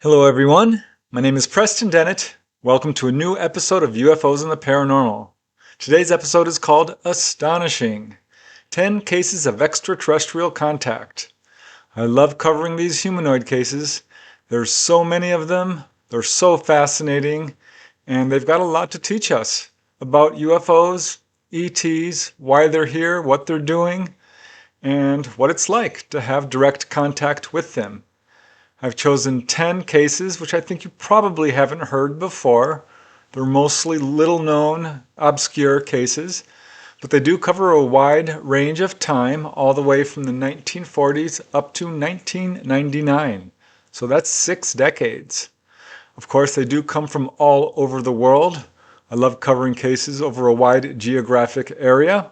Hello everyone, my name is Preston Dennett. Welcome to a new episode of UFOs and the Paranormal. Today's episode is called Astonishing, 10 Cases of Extraterrestrial Contact. I love covering these humanoid cases. There's so many of them, they're so fascinating, and they've got a lot to teach us about UFOs, ETs, why they're here, what they're doing, and what it's like to have direct contact with them. I've chosen 10 cases which I think you probably haven't heard before. They're mostly little known, obscure cases, but they do cover a wide range of time, all the way from the 1940s up to 1999. So that's 6 decades. Of course, they do come from all over the world. I love covering cases over a wide geographic area.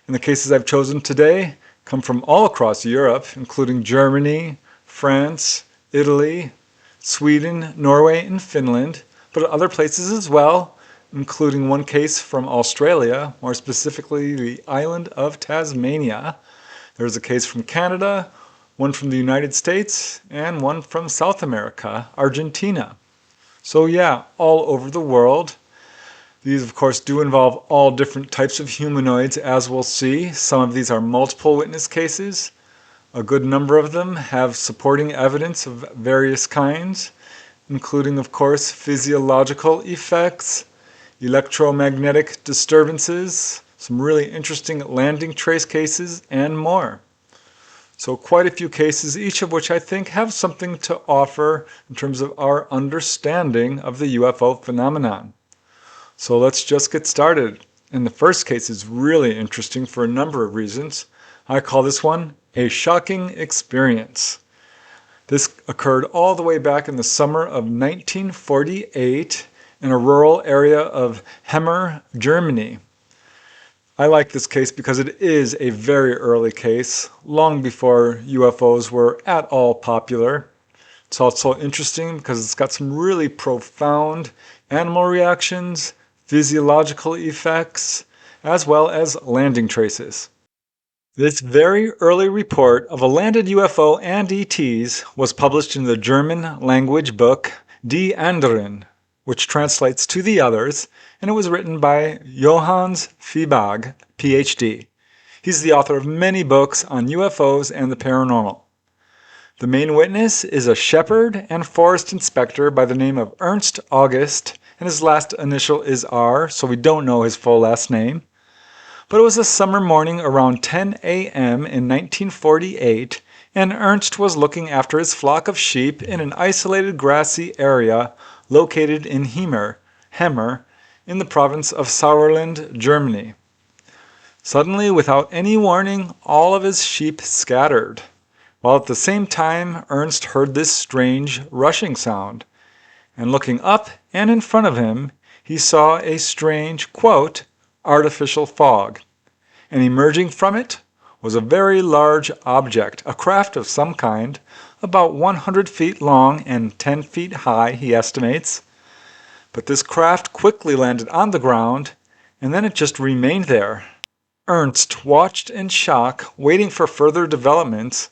And the cases I've chosen today come from all across Europe, including Germany, France, Italy, Sweden, Norway, and Finland, but other places as well, including one case from Australia, more specifically the island of Tasmania. There's a case from Canada, one from the United States, and one from South America, Argentina. So yeah, all over the world. These, of course, do involve all different types of humanoids, as we'll see. Some of these are multiple witness cases. A good number of them have supporting evidence of various kinds, including, of course, physiological effects, electromagnetic disturbances, some really interesting landing trace cases, and more. So quite a few cases, each of which I think have something to offer in terms of our understanding of the UFO phenomenon. So let's just get started. And the first case is really interesting for a number of reasons. I call this one a shocking experience. This occurred all the way back in the summer of 1948 in a rural area of Hemmer, Germany. I like this case because it is a very early case, long before UFOs were at all popular. It's also interesting because it's got some really profound animal reactions, physiological effects, as well as landing traces. This very early report of a landed UFO and ETs was published in the German language book Die Anderen, which translates to The Others, and it was written by Johannes Fiebag, PhD. He's the author of many books on UFOs and the paranormal. The main witness is a shepherd and forest inspector by the name of Ernst-August, and his last initial is R, so we don't know his full last name. But it was a summer morning around 10 a.m. in 1948, and Ernst was looking after his flock of sheep in an isolated grassy area located in Hemmer, in the province of Sauerland, Germany. Suddenly, without any warning, all of his sheep scattered, while at the same time Ernst heard this strange rushing sound. And looking up and in front of him, he saw a strange, quote, artificial fog, and emerging from it was a very large object, a craft of some kind, about 100 feet long and 10 feet high, he estimates. But this craft quickly landed on the ground, and then it just remained there. Ernst watched in shock, waiting for further developments,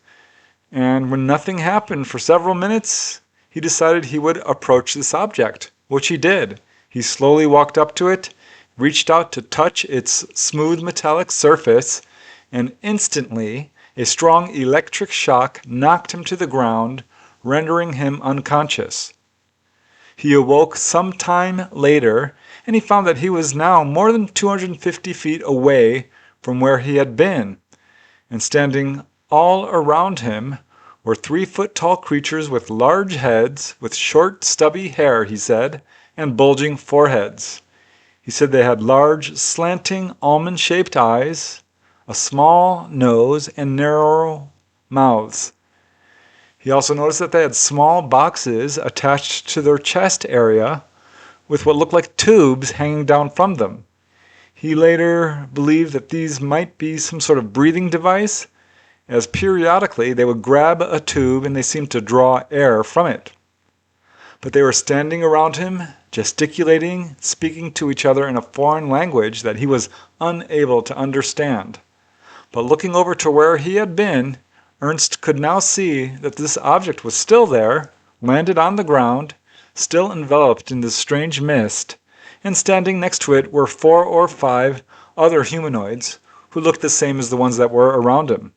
and when nothing happened for several minutes, he decided he would approach this object, which he did. He slowly walked up to it, reached out to touch its smooth metallic surface, and instantly a strong electric shock knocked him to the ground, rendering him unconscious. He awoke some time later, and he found that he was now more than 250 feet away from where he had been, and standing all around him were 3-foot-tall creatures with large heads, with short, stubby hair, he said, and bulging foreheads. He said they had large, slanting, almond-shaped eyes, a small nose, and narrow mouths. He also noticed that they had small boxes attached to their chest area with what looked like tubes hanging down from them. He later believed that these might be some sort of breathing device, as periodically they would grab a tube and they seemed to draw air from it. But they were standing around him, gesticulating, speaking to each other in a foreign language that he was unable to understand. But looking over to where he had been, Ernst could now see that this object was still there, landed on the ground, still enveloped in this strange mist, and standing next to it were 4 or 5 other humanoids who looked the same as the ones that were around him.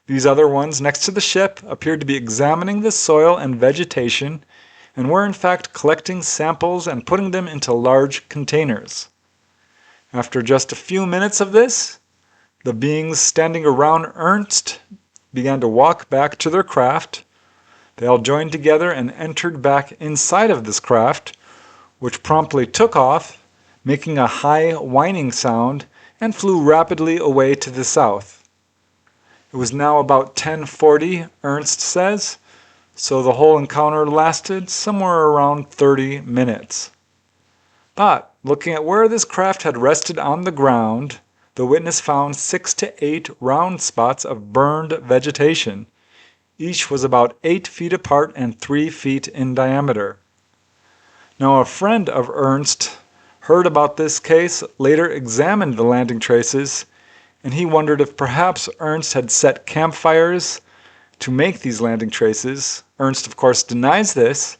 These other ones next to the ship appeared to be examining the soil and vegetation and were in fact collecting samples and putting them into large containers. After just a few minutes of this, the beings standing around Ernst began to walk back to their craft. They all joined together and entered back inside of this craft, which promptly took off, making a high whining sound, and flew rapidly away to the south. It was now about 10:40, Ernst says, so the whole encounter lasted somewhere around 30 minutes. But looking at where this craft had rested on the ground, the witness found 6 to 8 round spots of burned vegetation. Each was about 8 feet apart and 3 feet in diameter. Now, a friend of Ernst heard about this case, later examined the landing traces, and he wondered if perhaps Ernst had set campfires to make these landing traces. Ernst, of course, denies this,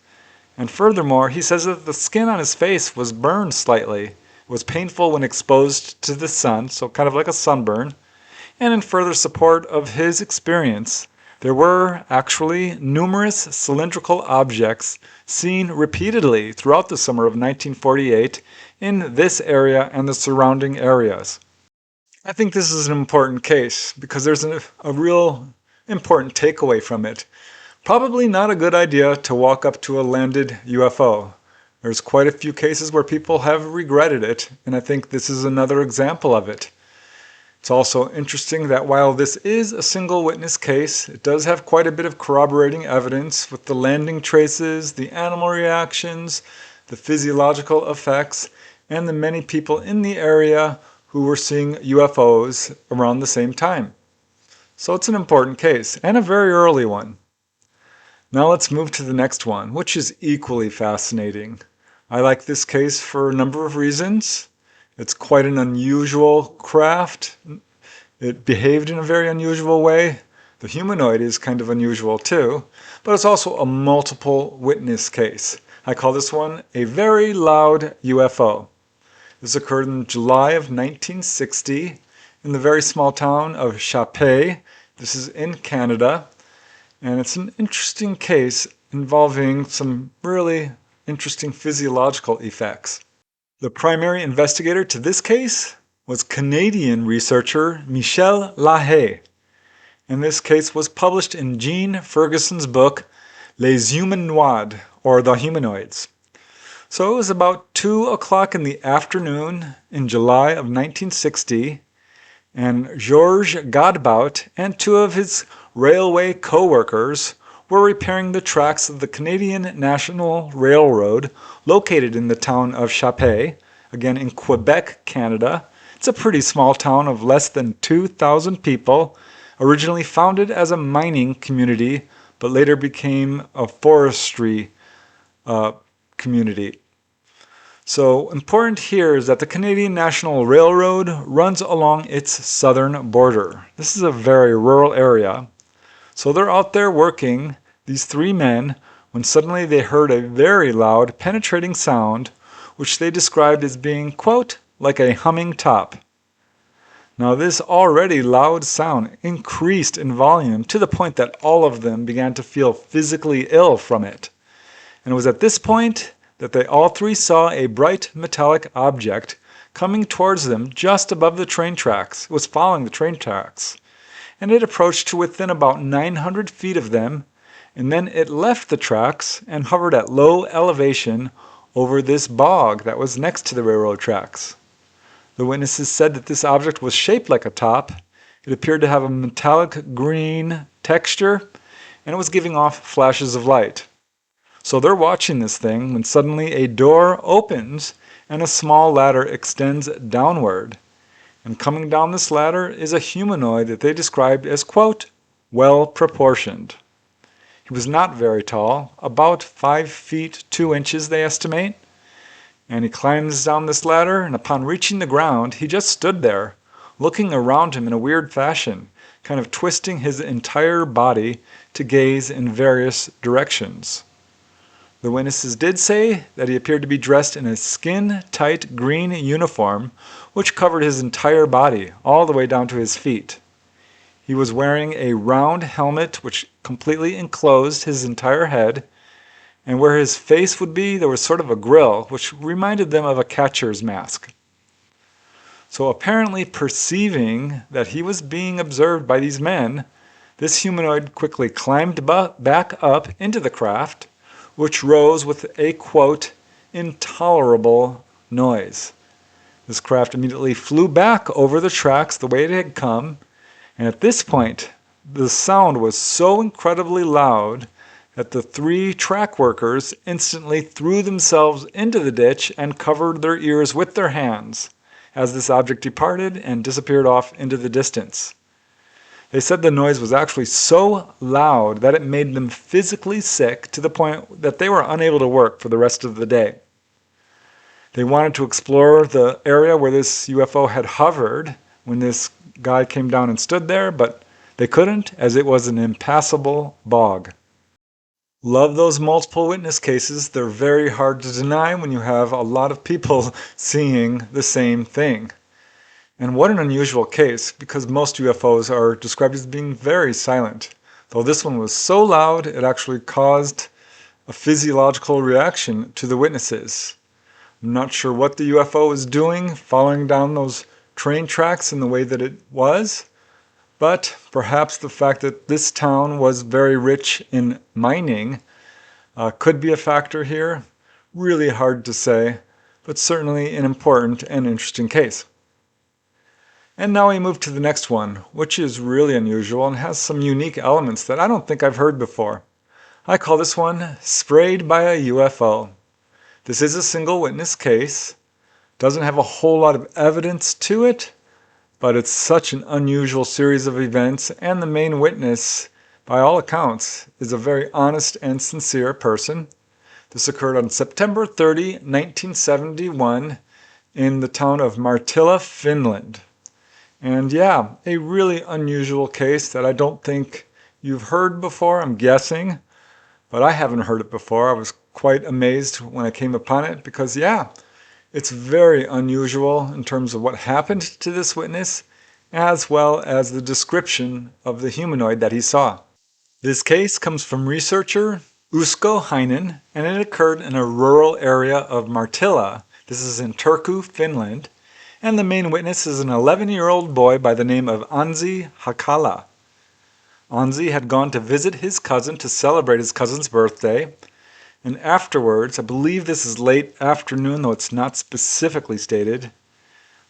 and furthermore, he says that the skin on his face was burned slightly. It was painful when exposed to the sun, so kind of like a sunburn. And in further support of his experience, there were actually numerous cylindrical objects seen repeatedly throughout the summer of 1948 in this area and the surrounding areas. I think this is an important case because there's a real important takeaway from it. Probably not a good idea to walk up to a landed UFO. There's quite a few cases where people have regretted it, and I think this is another example of it. It's also interesting that while this is a single witness case, it does have quite a bit of corroborating evidence with the landing traces, the animal reactions, the physiological effects, and the many people in the area who were seeing UFOs around the same time. So it's an important case, and a very early one. Now let's move to the next one, which is equally fascinating. I like this case for a number of reasons. It's quite an unusual craft. It behaved in a very unusual way. The humanoid is kind of unusual too, but it's also a multiple witness case. I call this one a very loud UFO. This occurred in July of 1960 in the very small town of Chapet. This is in Canada. And it's an interesting case involving some really interesting physiological effects. The primary investigator to this case was Canadian researcher Michel Lahaye. And this case was published in Jean Ferguson's book, Les Humanoids, or The Humanoids. So it was about 2 o'clock in the afternoon in July of 1960, and Georges Godbout and 2 of his railway co-workers were repairing the tracks of the Canadian National Railroad located in the town of Chapet, again in Quebec, Canada. It's a pretty small town of less than 2,000 people, originally founded as a mining community, but later became a forestry community. So important here is that the Canadian National Railroad runs along its southern border. This is a very rural area. So they're out there working, these 3 men, when suddenly they heard a very loud, penetrating sound, which they described as being, quote, like a humming top. Now this already loud sound increased in volume to the point that all of them began to feel physically ill from it. And it was at this point that they all 3 saw a bright metallic object coming towards them just above the train tracks. It was following the train tracks. And it approached to within about 900 feet of them, and then it left the tracks and hovered at low elevation over this bog that was next to the railroad tracks. The witnesses said that this object was shaped like a top. It appeared to have a metallic green texture, and it was giving off flashes of light. So they're watching this thing when suddenly a door opens and a small ladder extends downward. And coming down this ladder is a humanoid that they described as, quote, well proportioned. He was not very tall, about 5 feet 2 inches they estimate. And he climbs down this ladder, and upon reaching the ground, he just stood there, looking around him in a weird fashion, kind of twisting his entire body to gaze in various directions. The witnesses did say that he appeared to be dressed in a skin-tight green uniform which covered his entire body, all the way down to his feet. He was wearing a round helmet which completely enclosed his entire head, and where his face would be, there was sort of a grill, which reminded them of a catcher's mask. So apparently perceiving that he was being observed by these men, this humanoid quickly climbed back up into the craft, which rose with a, quote, intolerable noise. This craft immediately flew back over the tracks the way it had come, and at this point, the sound was so incredibly loud that the 3 track workers instantly threw themselves into the ditch and covered their ears with their hands as this object departed and disappeared off into the distance. They said the noise was actually so loud that it made them physically sick to the point that they were unable to work for the rest of the day. They wanted to explore the area where this UFO had hovered when this guy came down and stood there, but they couldn't as it was an impassable bog. Love those multiple witness cases. They're very hard to deny when you have a lot of people seeing the same thing. And what an unusual case, because most UFOs are described as being very silent. Though this one was so loud, it actually caused a physiological reaction to the witnesses. I'm not sure what the UFO was doing, following down those train tracks in the way that it was, but perhaps the fact that this town was very rich in mining could be a factor here. Really hard to say, but certainly an important and interesting case. And now we move to the next one, which is really unusual and has some unique elements that I don't think I've heard before. I call this one Sprayed by a UFO. This is a single witness case. Doesn't have a whole lot of evidence to it, but it's such an unusual series of events, and the main witness, by all accounts, is a very honest and sincere person. This occurred on September 30, 1971 in the town of Marttila, Finland. And yeah, a really unusual case that I don't think you've heard before, I'm guessing, but I haven't heard it before. I was quite amazed when I came upon it because, yeah, it's very unusual in terms of what happened to this witness, as well as the description of the humanoid that he saw. This case comes from researcher Usko Heinen, and it occurred in a rural area of Marttila. This is in Turku, Finland. And the main witness is an 11-year-old boy by the name of Anzi Hakala. Anzi had gone to visit his cousin to celebrate his cousin's birthday, and afterwards, I believe this is late afternoon, though it's not specifically stated,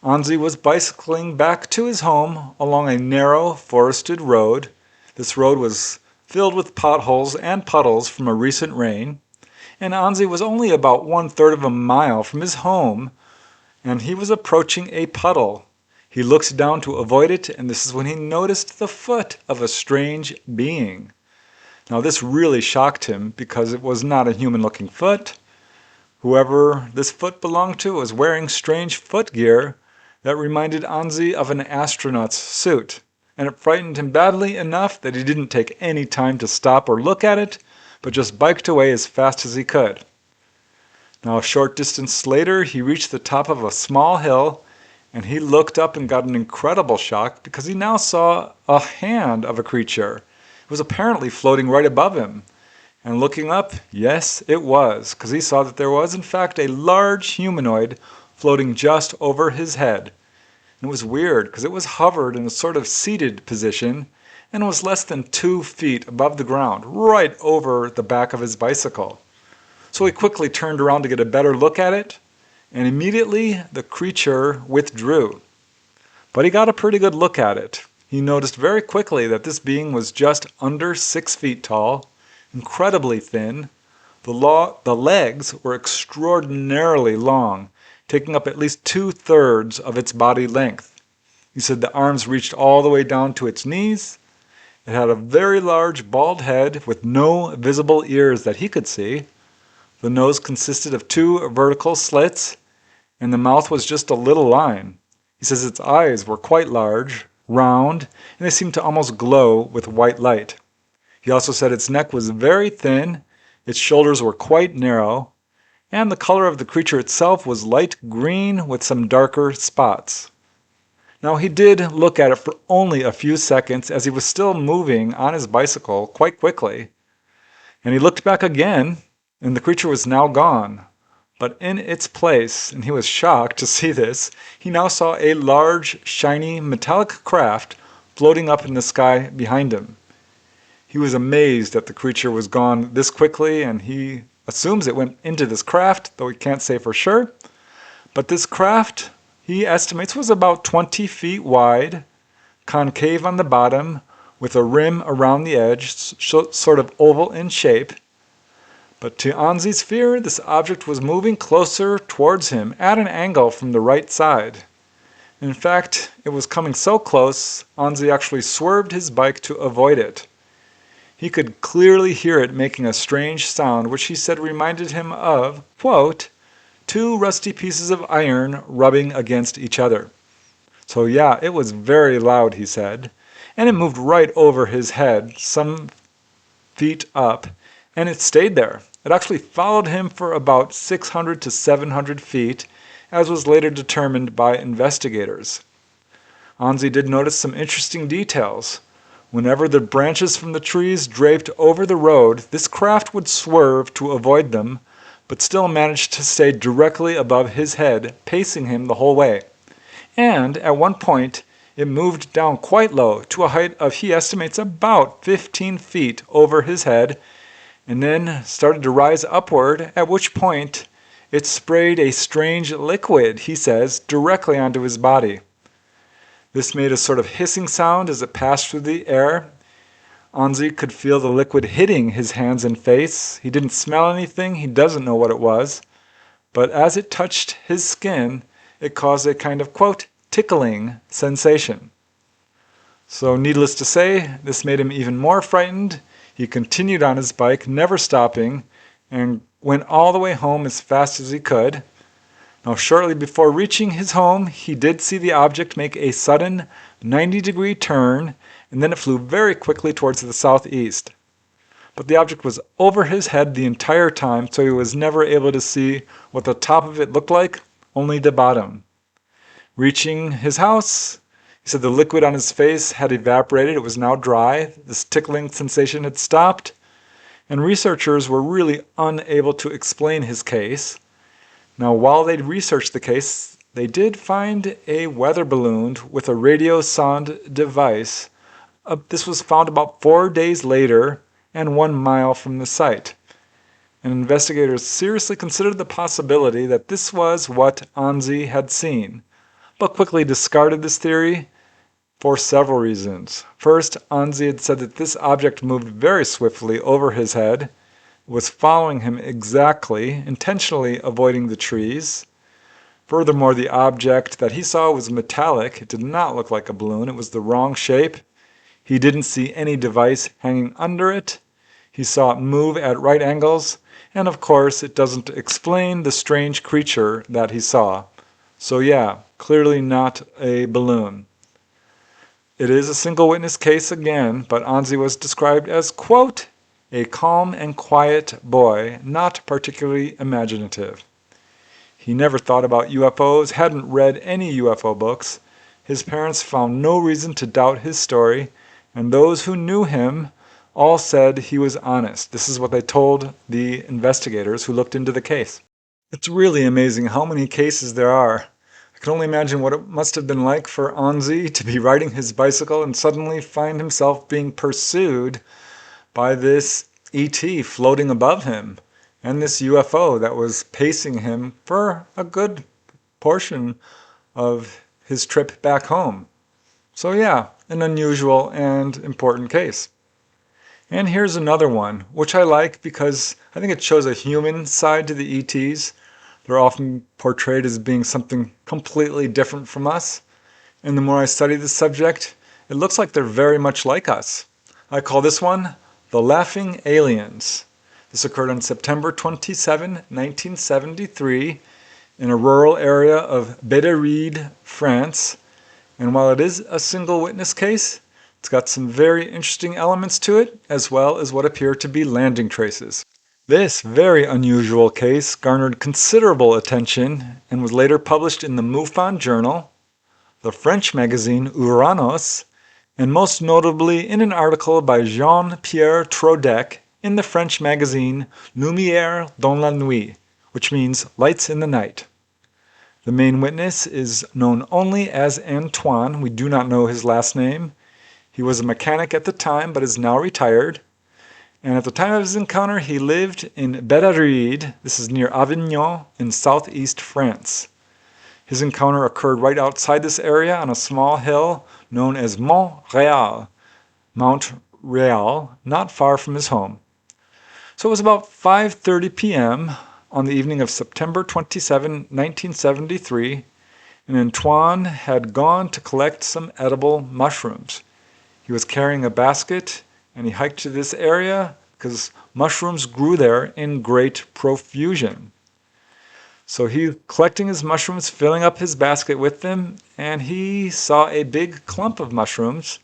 Anzi was bicycling back to his home along a narrow forested road. This road was filled with potholes and puddles from a recent rain, and Anzi was only about 1/3 of a mile from his home, and he was approaching a puddle. He looked down to avoid it, and this is when he noticed the foot of a strange being. Now this really shocked him because it was not a human-looking foot. Whoever this foot belonged to was wearing strange foot gear that reminded Anzi of an astronaut's suit, and it frightened him badly enough that he didn't take any time to stop or look at it, but just biked away as fast as he could. Now a short distance later, he reached the top of a small hill, and he looked up and got an incredible shock because he now saw a hand of a creature. It was apparently floating right above him. And looking up, yes, it was, because he saw that there was in fact a large humanoid floating just over his head. And it was weird because it was hovered in a sort of seated position and was less than 2 feet above the ground, right over the back of his bicycle. So he quickly turned around to get a better look at it, and immediately the creature withdrew. But he got a pretty good look at it. He noticed very quickly that this being was just under 6 feet tall, incredibly thin. The legs were extraordinarily long, taking up at least 2/3 of its body length. He said the arms reached all the way down to its knees. It had a very large bald head with no visible ears that he could see. The nose consisted of 2 vertical slits, and the mouth was just a little line. He says its eyes were quite large, round, and they seemed to almost glow with white light. He also said its neck was very thin. Its shoulders were quite narrow, and the color of the creature itself was light green with some darker spots. Now he did look at it for only a few seconds as he was still moving on his bicycle quite quickly. And he looked back again, and the creature was now gone. But in its place, and he was shocked to see this, he now saw a large, shiny, metallic craft floating up in the sky behind him. He was amazed that the creature was gone this quickly, and he assumes it went into this craft, though he can't say for sure. But this craft, he estimates, was about 20 feet wide, concave on the bottom, with a rim around the edge, sort of oval in shape. But to Anzi's fear, this object was moving closer towards him at an angle from the right side. In fact, it was coming so close, Anzi actually swerved his bike to avoid it. He could clearly hear it making a strange sound, which he said reminded him of, quote, two rusty pieces of iron rubbing against each other. So yeah, it was very loud, he said, and it moved right over his head, some feet up, and it stayed there. It actually followed him for about 600 to 700 feet, as was later determined by investigators. Anzi did notice some interesting details. Whenever the branches from the trees draped over the road, this craft would swerve to avoid them, but still managed to stay directly above his head, pacing him the whole way. And at one point, it moved down quite low to a height of, he estimates, about 15 feet over his head, and then started to rise upward, at which point it sprayed a strange liquid, he says, directly onto his body. This made a sort of hissing sound as it passed through the air. Anzi could feel the liquid hitting his hands and face. He didn't smell anything, he doesn't know what it was, but as it touched his skin, it caused a kind of, quote, tickling sensation. So needless to say, this made him even more frightened. He continued on his bike, never stopping, and went all the way home as fast as he could. Now, shortly before reaching his home, he did see the object make a sudden 90-degree turn, and then it flew very quickly towards the southeast. But the object was over his head the entire time, so he was never able to see what the top of it looked like, only the bottom. Reaching his house, he said the liquid on his face had evaporated. It was now dry. This tickling sensation had stopped, and researchers were really unable to explain his case. Now, while they researched the case, they did find a weather balloon with a radio sound device. This was found about 4 days later and 1 mile from the site. And investigators seriously considered the possibility that this was what Anzi had seen, but quickly discarded this theory for several reasons. First, Anzi had said that this object moved very swiftly over his head, was following him exactly, intentionally avoiding the trees. Furthermore, the object that he saw was metallic. It did not look like a balloon. It was the wrong shape. He didn't see any device hanging under it. He saw it move at right angles, and of course, it doesn't explain the strange creature that he saw. So yeah, clearly not a balloon. It is a single witness case again, but Anzi was described as, quote, a calm and quiet boy, not particularly imaginative. He never thought about UFOs, hadn't read any UFO books. His parents found no reason to doubt his story, and those who knew him all said he was honest. This is what they told the investigators who looked into the case. It's really amazing how many cases there are. I can only imagine what it must have been like for Anzi to be riding his bicycle and suddenly find himself being pursued by this ET floating above him and this UFO that was pacing him for a good portion of his trip back home. So yeah, an unusual and important case. And here's another one, which I like because I think it shows a human side to the ETs. They're often portrayed as being something completely different from us. And the more I study this subject, it looks like they're very much like us. I call this one The Laughing Aliens. This occurred on September 27, 1973, in a rural area of Bédarrides, France. And while it is a single witness case, it's got some very interesting elements to it, as well as what appear to be landing traces. This very unusual case garnered considerable attention and was later published in the MUFON Journal, the French magazine Uranus, and most notably in an article by Jean-Pierre Trodeck in the French magazine Lumière dans la nuit, which means lights in the night. The main witness is known only as Antoine. We do not know his last name. He was a mechanic at the time but is now retired. And at the time of his encounter, he lived in Bédarried, this is near Avignon in southeast France. His encounter occurred right outside this area on a small hill known as Mont Réal, not far from his home. So it was about 5:30 p.m. on the evening of September 27, 1973, and Antoine had gone to collect some edible mushrooms. He was carrying a basket and he hiked to this area because mushrooms grew there in great profusion. So he collecting his mushrooms, filling up his basket with them, and he saw a big clump of mushrooms,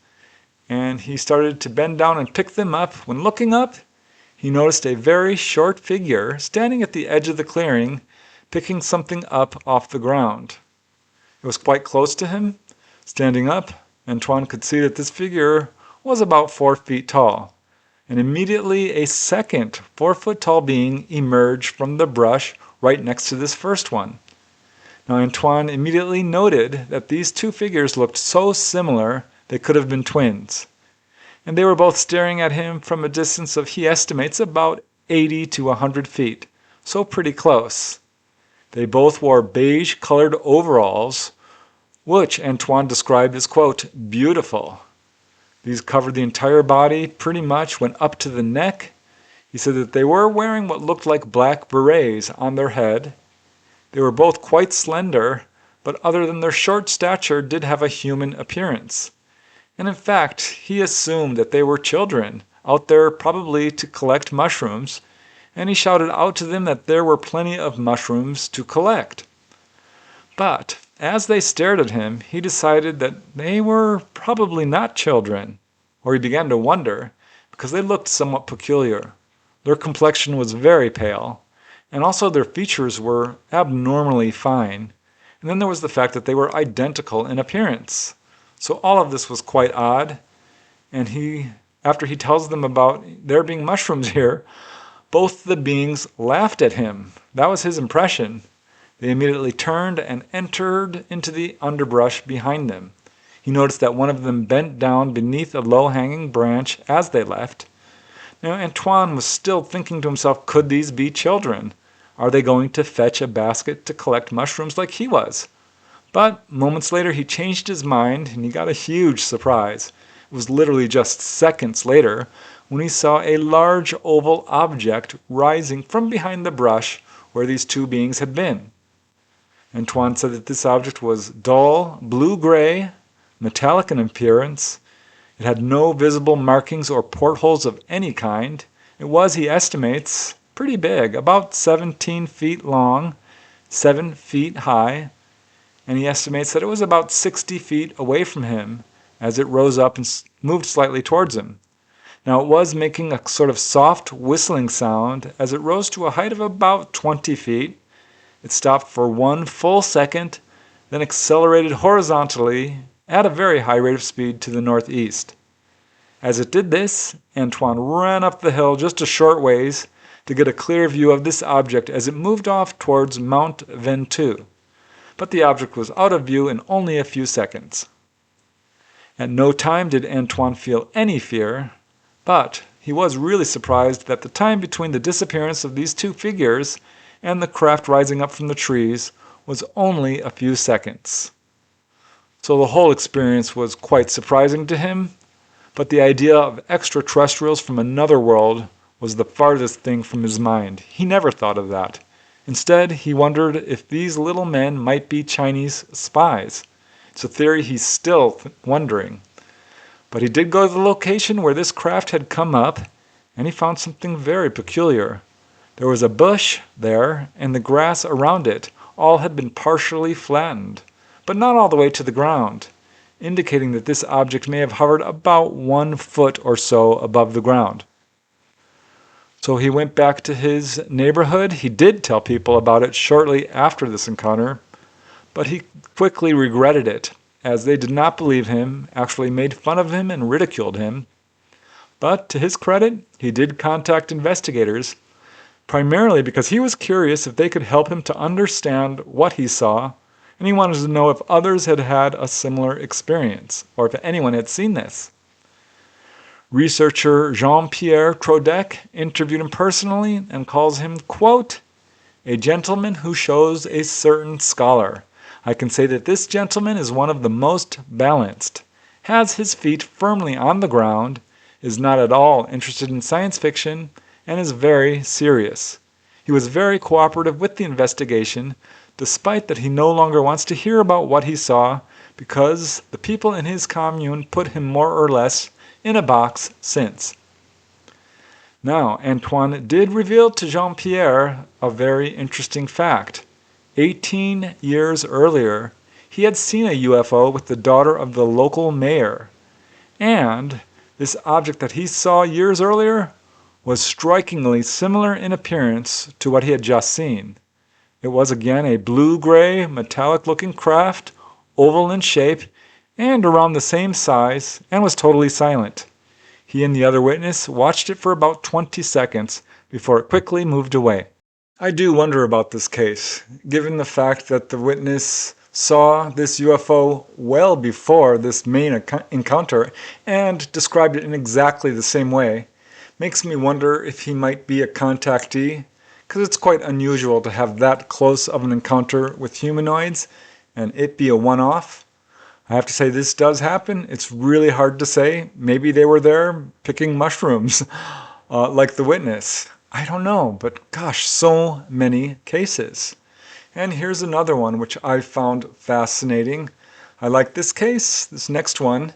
and he started to bend down and pick them up. When looking up, he noticed a very short figure standing at the edge of the clearing, picking something up off the ground. It was quite close to him. Standing up, Antoine could see that this figure was about 4 feet tall, and immediately a second 4-foot-tall being emerged from the brush right next to this first one. Now Antoine immediately noted that these two figures looked so similar they could have been twins, and they were both staring at him from a distance of, he estimates, about 80 to 100 feet, so pretty close. They both wore beige-colored overalls, which Antoine described as, quote, beautiful. These covered the entire body, pretty much went up to the neck. He said that they were wearing what looked like black berets on their head. They were both quite slender, but other than their short stature, did have a human appearance. And in fact, he assumed that they were children, out there probably to collect mushrooms, and he shouted out to them that there were plenty of mushrooms to collect. But as they stared at him, he decided that they were probably not children, or he began to wonder, because they looked somewhat peculiar. Their complexion was very pale, and also their features were abnormally fine. And then there was the fact that they were identical in appearance. So all of this was quite odd, and after he tells them about there being mushrooms here, both the beings laughed at him. That was his impression. They immediately turned and entered into the underbrush behind them. He noticed that one of them bent down beneath a low-hanging branch as they left. Now Antoine was still thinking to himself, could these be children? Are they going to fetch a basket to collect mushrooms like he was? But moments later he changed his mind and he got a huge surprise. It was literally just seconds later when he saw a large oval object rising from behind the brush where these two beings had been. Antoine said that this object was dull, blue-gray, metallic in appearance. It had no visible markings or portholes of any kind. It was, he estimates, pretty big, about 17 feet long, 7 feet high, and he estimates that it was about 60 feet away from him as it rose up and moved slightly towards him. Now it was making a sort of soft whistling sound as it rose to a height of about 20 feet. It stopped for 1 full second, then accelerated horizontally at a very high rate of speed to the northeast. As it did this, Antoine ran up the hill just a short ways to get a clear view of this object as it moved off towards Mount Ventoux. But the object was out of view in only a few seconds. At no time did Antoine feel any fear, but he was really surprised that the time between the disappearance of these two figures and the craft rising up from the trees was only a few seconds. So the whole experience was quite surprising to him, but the idea of extraterrestrials from another world was the farthest thing from his mind. He never thought of that. Instead, he wondered if these little men might be Chinese spies. It's a theory he's still wondering. But he did go to the location where this craft had come up, and he found something very peculiar. There was a bush there, and the grass around it all had been partially flattened, but not all the way to the ground, indicating that this object may have hovered about 1 foot or so above the ground. So he went back to his neighborhood. He did tell people about it shortly after this encounter, but he quickly regretted it, as they did not believe him, actually made fun of him and ridiculed him. But to his credit, he did contact investigators, primarily because he was curious if they could help him to understand what he saw, and he wanted to know if others had had a similar experience, or if anyone had seen this. Researcher Jean-Pierre Trodeck interviewed him personally and calls him, quote, "a gentleman who shows a certain scholar. I can say that this gentleman is one of the most balanced, has his feet firmly on the ground, is not at all interested in science fiction, and is very serious. He was very cooperative with the investigation, despite that he no longer wants to hear about what he saw, because the people in his commune put him more or less in a box since." Now, Antoine did reveal to Jean-Pierre a very interesting fact. 18 years earlier, he had seen a UFO with the daughter of the local mayor. And this object that he saw years earlier was strikingly similar in appearance to what he had just seen. It was again a blue-gray, metallic-looking craft, oval in shape, and around the same size, and was totally silent. He and the other witness watched it for about 20 seconds before it quickly moved away. I do wonder about this case, given the fact that the witness saw this UFO well before this main encounter and described it in exactly the same way. Makes me wonder if he might be a contactee, because it's quite unusual to have that close of an encounter with humanoids and it be a one-off. I have to say this does happen. It's really hard to say. Maybe they were there picking mushrooms like the witness. I don't know, but gosh, so many cases. And here's another one which I found fascinating. I like this case, this next one,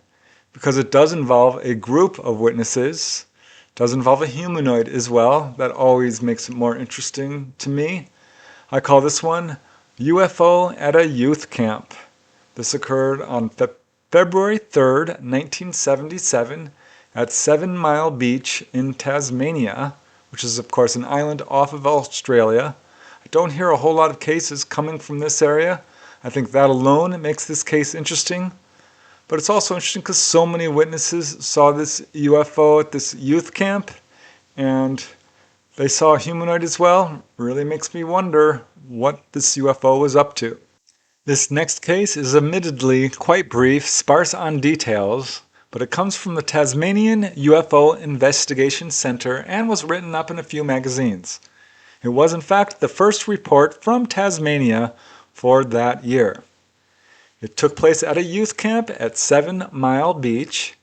because it does involve a group of witnesses. It does involve a humanoid as well. That always makes it more interesting to me. I call this one UFO at a Youth Camp. This occurred on February 3rd, 1977 at 7 Mile Beach in Tasmania, which is of course an island off of Australia. I don't hear a whole lot of cases coming from this area. I think that alone makes this case interesting. But it's also interesting because so many witnesses saw this UFO at this youth camp, and they saw a humanoid as well. Really makes me wonder what this UFO was up to. This next case is admittedly quite brief, sparse on details, but it comes from the Tasmanian UFO Investigation Center and was written up in a few magazines. It was in fact the first report from Tasmania for that year. It took place at a youth camp at 7 Mile Beach,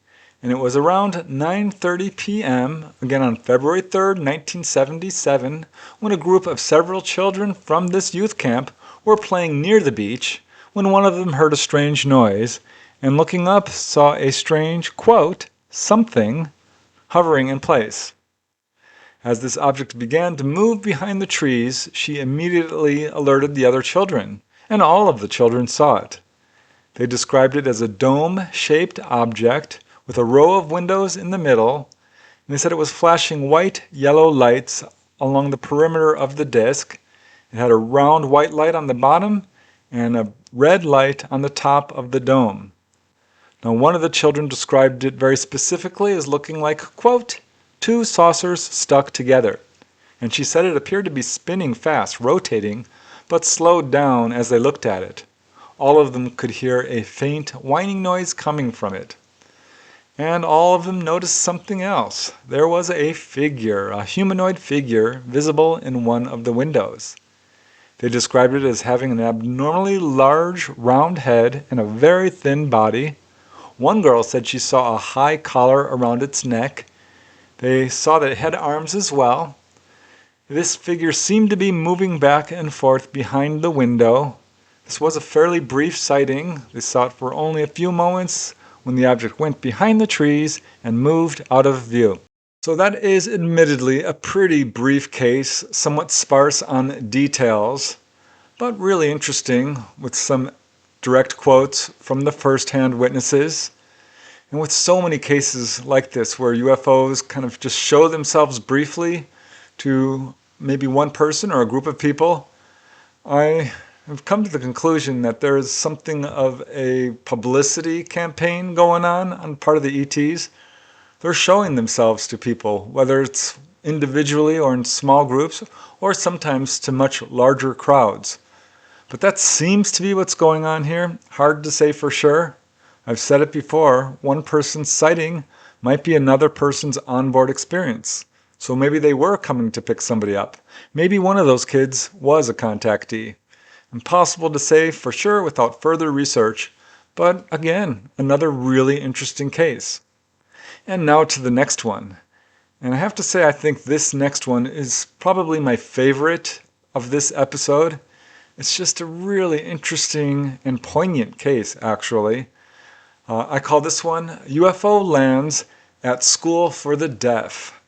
and it was around 9:30 p.m., again on February 3rd, 1977, when a group of several children from this youth camp were playing near the beach when one of them heard a strange noise and looking up saw a strange, quote, something hovering in place. As this object began to move behind the trees, she immediately alerted the other children, and all of the children saw it. They described it as a dome-shaped object with a row of windows in the middle, and they said it was flashing white, yellow lights along the perimeter of the disc. It had a round white light on the bottom and a red light on the top of the dome. Now, one of the children described it very specifically as looking like, quote, two saucers stuck together. And she said it appeared to be spinning fast, rotating, but slowed down as they looked at it. All of them could hear a faint whining noise coming from it. And all of them noticed something else. There was a figure, a humanoid figure, visible in one of the windows. They described it as having an abnormally large, round head and a very thin body. One girl said she saw a high collar around its neck. They saw that it had arms as well. This figure seemed to be moving back and forth behind the window. This was a fairly brief sighting. They saw it for only a few moments when the object went behind the trees and moved out of view. So that is admittedly a pretty brief case, somewhat sparse on details, but really interesting with some direct quotes from the first-hand witnesses. And with so many cases like this where UFOs kind of just show themselves briefly, to maybe one person or a group of people, I have come to the conclusion that there is something of a publicity campaign going on part of the ETs. They're showing themselves to people, whether it's individually or in small groups, or sometimes to much larger crowds. But that seems to be what's going on here. Hard to say for sure. I've said it before, one person's sighting might be another person's onboard experience. So maybe they were coming to pick somebody up. Maybe one of those kids was a contactee. Impossible to say for sure without further research, but again, another really interesting case. And now to the next one. And I have to say I think this next one is probably my favorite of this episode. It's just a really interesting and poignant case, actually. I call this one UFO Lands at School for the Deaf.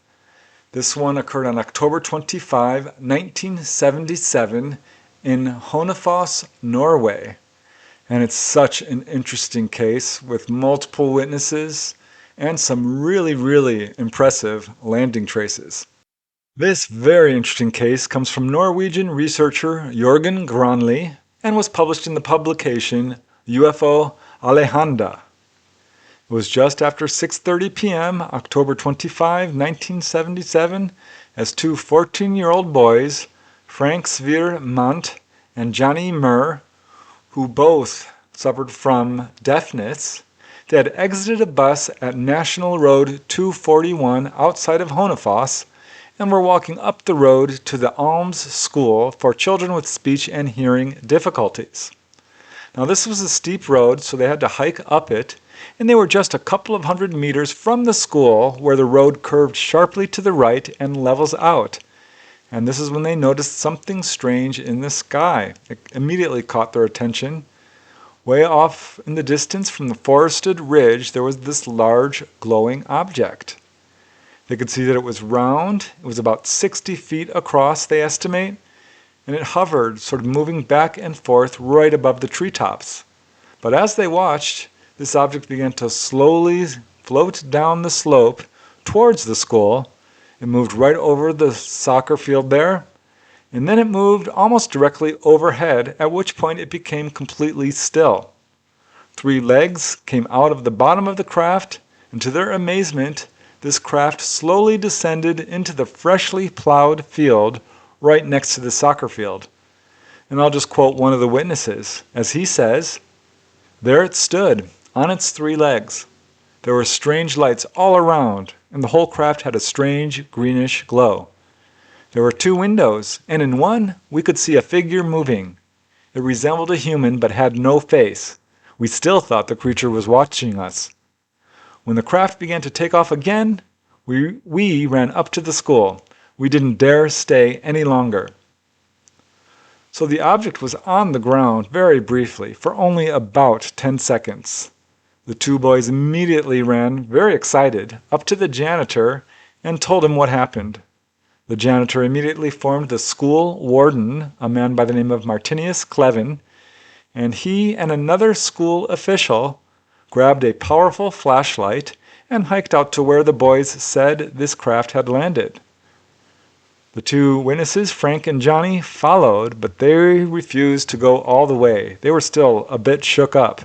This one occurred on October 25, 1977 in Hønefoss, Norway. And it's such an interesting case with multiple witnesses and some really, really impressive landing traces. This very interesting case comes from Norwegian researcher Jørgen Granli and was published in the publication UFO Allehanda. It was just after 6:30 p.m., October 25, 1977, as two 14-year-old boys, Frank Sverre Mant and Johnny Murr, who both suffered from deafness, they had exited a bus at National Road 241 outside of Hønefoss and were walking up the road to the Alms School for children with speech and hearing difficulties. Now this was a steep road, so they had to hike up it, and they were just a couple of hundred meters from the school where the road curved sharply to the right and levels out. And this is when they noticed something strange in the sky. It immediately caught their attention. Way off in the distance from the forested ridge, there was this large glowing object. They could see that it was round. It was about 60 feet across, they estimate, and it hovered, sort of moving back and forth right above the treetops. But as they watched, this object began to slowly float down the slope towards the school. It moved right over the soccer field there, and then it moved almost directly overhead, at which point it became completely still. 3 legs came out of the bottom of the craft, and to their amazement, this craft slowly descended into the freshly plowed field right next to the soccer field. And I'll just quote one of the witnesses, as he says, "There it stood, on its 3 legs. There were strange lights all around, and the whole craft had a strange greenish glow. There were 2 windows, and in one we could see a figure moving. It resembled a human but had no face. We still thought the creature was watching us. When the craft began to take off again, we ran up to the school. We didn't dare stay any longer." So the object was on the ground very briefly, for only about 10 seconds. The 2 boys immediately ran, very excited, up to the janitor and told him what happened. The janitor immediately informed the school warden, a man by the name of Martinius Clevin, and he and another school official grabbed a powerful flashlight and hiked out to where the boys said this craft had landed. The 2 witnesses, Frank and Johnny, followed, but they refused to go all the way. They were still a bit shook up.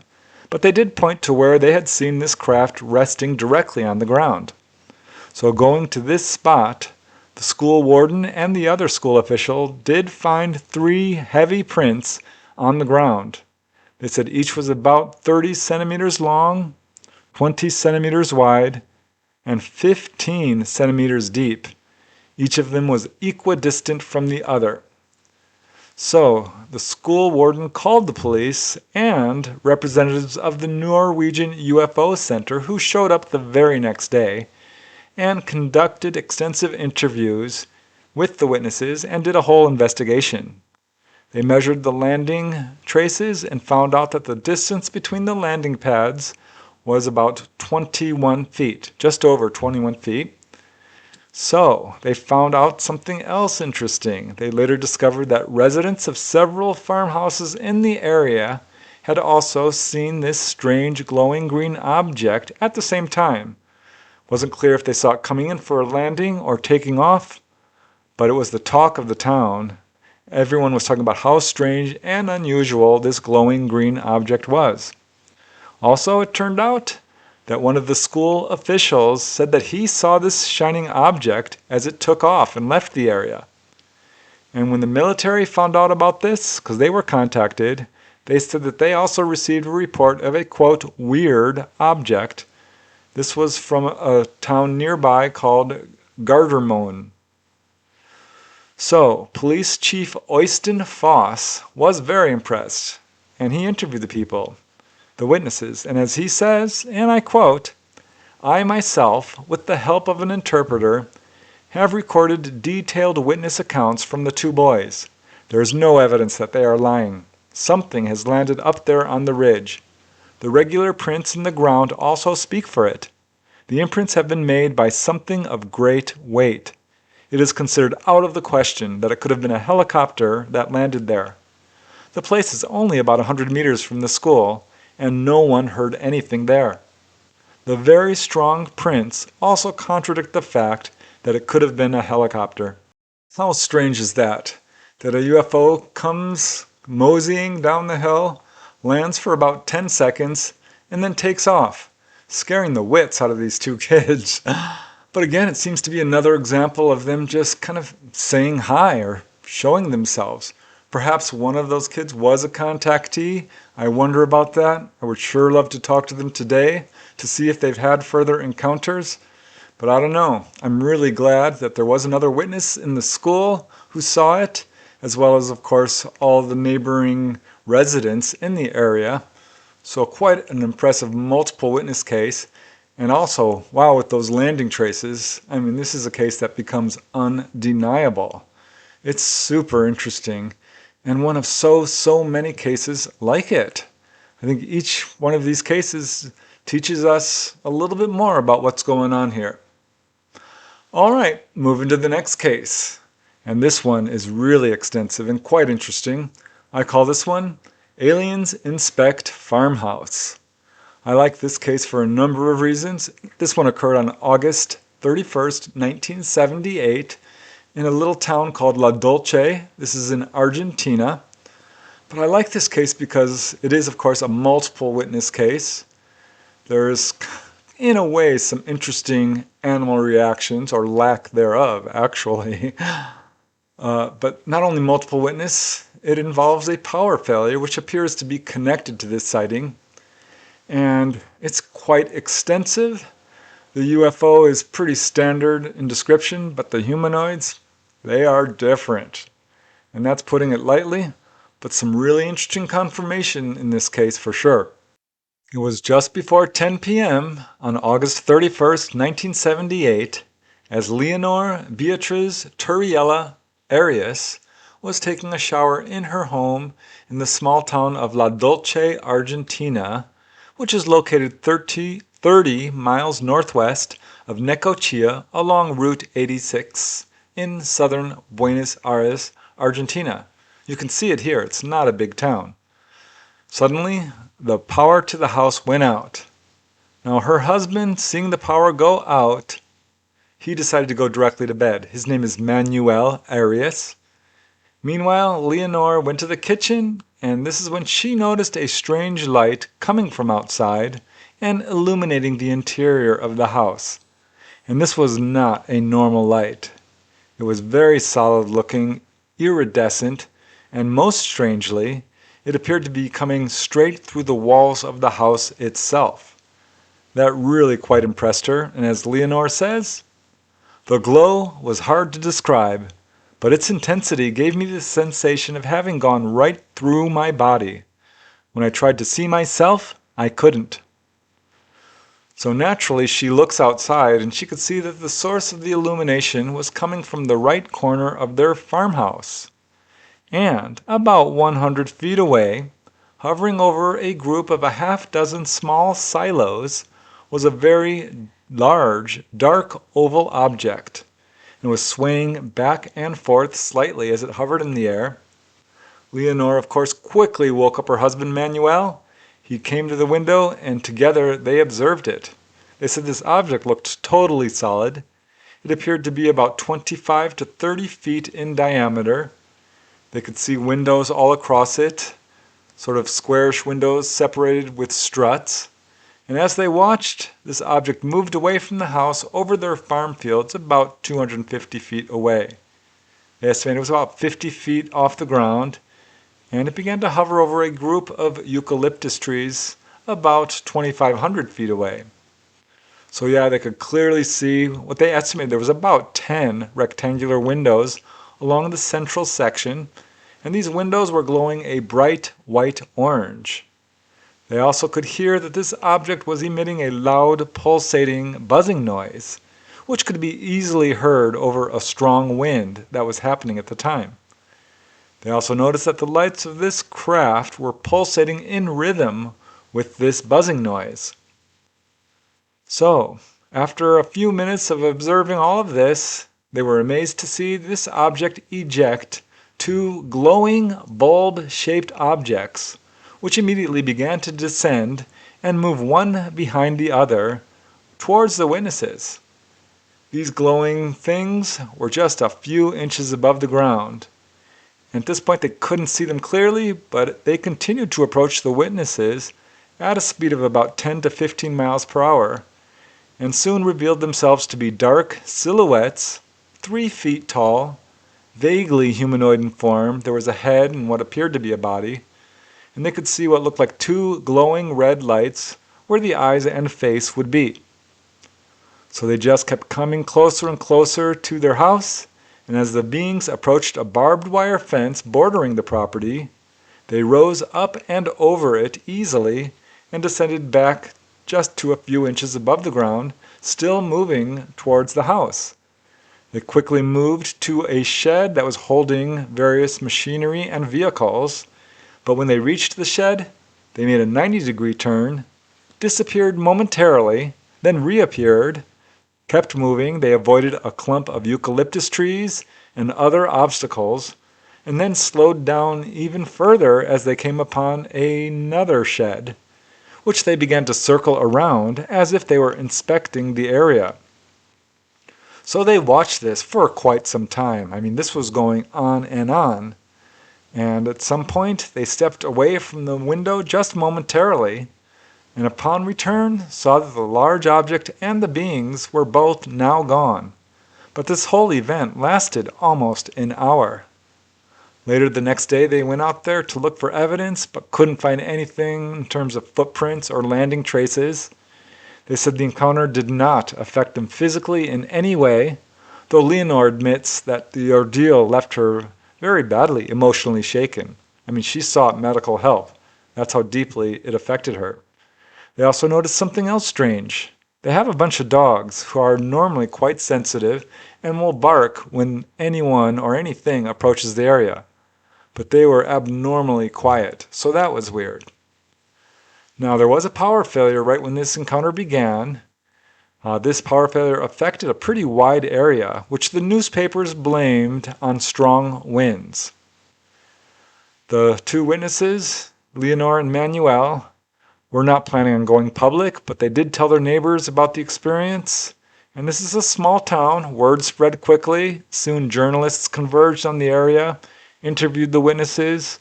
But they did point to where they had seen this craft resting directly on the ground. So going to this spot, the school warden and the other school official did find 3 heavy prints on the ground. They said each was about 30 centimeters long, 20 centimeters wide, and 15 centimeters deep. Each of them was equidistant from the other. So the school warden called the police and representatives of the Norwegian UFO Center, who showed up the very next day, and conducted extensive interviews with the witnesses and did a whole investigation. They measured the landing traces and found out that the distance between the landing pads was about 21 feet, just over 21 feet. So they found out something else interesting. They later discovered that residents of several farmhouses in the area had also seen this strange glowing green object at the same time. Wasn't clear if they saw it coming in for a landing or taking off, but it was the talk of the town. Everyone was talking about how strange and unusual this glowing green object was. Also, it turned out that one of the school officials said that he saw this shining object as it took off and left the area. And when the military found out about this, because they were contacted, they said that they also received a report of a, quote, weird object. This was from a town nearby called Gardermoen. So, Police Chief Øystein Foss was very impressed, and he interviewed the people, the witnesses, and as he says, and I quote, "I myself, with the help of an interpreter, have recorded detailed witness accounts from the two boys. There is no evidence that they are lying. Something has landed up there on the ridge. The regular prints in the ground also speak for it. The imprints have been made by something of great weight. It is considered out of the question that it could have been a helicopter that landed there. The place is only about 100 meters from the school, and no one heard anything there. The very strong prints also contradict the fact that it could have been a helicopter." How strange is that? That a UFO comes moseying down the hill, lands for about 10 seconds, and then takes off, scaring the wits out of these two kids. But again, it seems to be another example of them just kind of saying hi or showing themselves. Perhaps one of those kids was a contactee. I wonder about that. I would sure love to talk to them today to see if they've had further encounters. But I don't know. I'm really glad that there was another witness in the school who saw it, as well as, of course, all the neighboring residents in the area. So quite an impressive multiple witness case. And also, wow, with those landing traces, I mean, this is a case that becomes undeniable. It's super interesting, and one of so many cases like it. I think each one of these cases teaches us a little bit more about what's going on here. All right, moving to the next case. And this one is really extensive and quite interesting. I call this one Aliens Inspect Farmhouse. I like this case for a number of reasons. This one occurred on August 31st, 1978 in a little town called La Dolce. This is in Argentina. But I like this case because it is, of course, a multiple witness case. There's, in a way, some interesting animal reactions, or lack thereof, actually. But not only multiple witness, it involves a power failure which appears to be connected to this sighting. And it's quite extensive. The UFO is pretty standard in description, but the humanoids, they are different. And that's putting it lightly, but some really interesting confirmation in this case for sure. It was just before 10 p.m. on August 31st, 1978, as Leonore Beatriz Turiella Arias was taking a shower in her home in the small town of La Dolce, Argentina, which is located 30 miles northwest of Necochea along Route 86 in southern Buenos Aires, Argentina. You can see it here, it's not a big town. Suddenly, the power to the house went out. Now her husband, seeing the power go out, he decided to go directly to bed. His name is Manuel Arias. Meanwhile, Leonore went to the kitchen, and this is when she noticed a strange light coming from outside and illuminating the interior of the house. And this was not a normal light. It was very solid looking, iridescent, and most strangely, it appeared to be coming straight through the walls of the house itself. That really quite impressed her, and as Leonore says, "The glow was hard to describe, but its intensity gave me the sensation of having gone right through my body. When I tried to see myself, I couldn't." So naturally she looks outside and she could see that the source of the illumination was coming from the right corner of their farmhouse. And about 100 feet away, hovering over a group of a half dozen small silos, was a very large, dark oval object. It was swaying back and forth slightly as it hovered in the air. Leonore, of course, quickly woke up her husband Manuel. He came to the window and together they observed it. They said this object looked totally solid. It appeared to be about 25 to 30 feet in diameter. They could see windows all across it, sort of squarish windows separated with struts. And as they watched, this object moved away from the house over their farm fields about 250 feet away. They estimated it was about 50 feet off the ground, and it began to hover over a group of eucalyptus trees about 2,500 feet away. So yeah, they could clearly see what they estimated. There was about 10 rectangular windows along the central section, and these windows were glowing a bright white orange. They also could hear that this object was emitting a loud, pulsating, buzzing noise, which could be easily heard over a strong wind that was happening at the time. They also noticed that the lights of this craft were pulsating in rhythm with this buzzing noise. So, after a few minutes of observing all of this, they were amazed to see this object eject two glowing bulb-shaped objects, which immediately began to descend and move one behind the other towards the witnesses. These glowing things were just a few inches above the ground. At this point they couldn't see them clearly, but they continued to approach the witnesses at a speed of about 10 to 15 miles per hour, and soon revealed themselves to be dark silhouettes, 3 feet tall, vaguely humanoid in form. There was a head and what appeared to be a body, and they could see what looked like two glowing red lights where the eyes and face would be. So they just kept coming closer and closer to their house, and as the beings approached a barbed wire fence bordering the property, they rose up and over it easily and descended back just to a few inches above the ground, still moving towards the house. They quickly moved to a shed that was holding various machinery and vehicles, but when they reached the shed, they made a 90-degree turn, disappeared momentarily, then reappeared, kept moving. They avoided a clump of eucalyptus trees and other obstacles, and then slowed down even further as they came upon another shed, which they began to circle around as if they were inspecting the area. So they watched this for quite some time. I mean, this was going on, and at some point they stepped away from the window just momentarily, and upon return saw that the large object and the beings were both now gone. But this whole event lasted almost an hour. Later the next day they went out there to look for evidence, but couldn't find anything in terms of footprints or landing traces. They said the encounter did not affect them physically in any way, though Leonore admits that the ordeal left her very badly emotionally shaken. I mean, she sought medical help. That's how deeply it affected her. They also noticed something else strange. They have a bunch of dogs who are normally quite sensitive and will bark when anyone or anything approaches the area. But they were abnormally quiet, so that was weird. Now, there was a power failure right when this encounter began. This power failure affected a pretty wide area, which the newspapers blamed on strong winds. The two witnesses, Leonore and Manuel, were not planning on going public, but they did tell their neighbors about the experience. And this is a small town. Word spread quickly. Soon journalists converged on the area, interviewed the witnesses.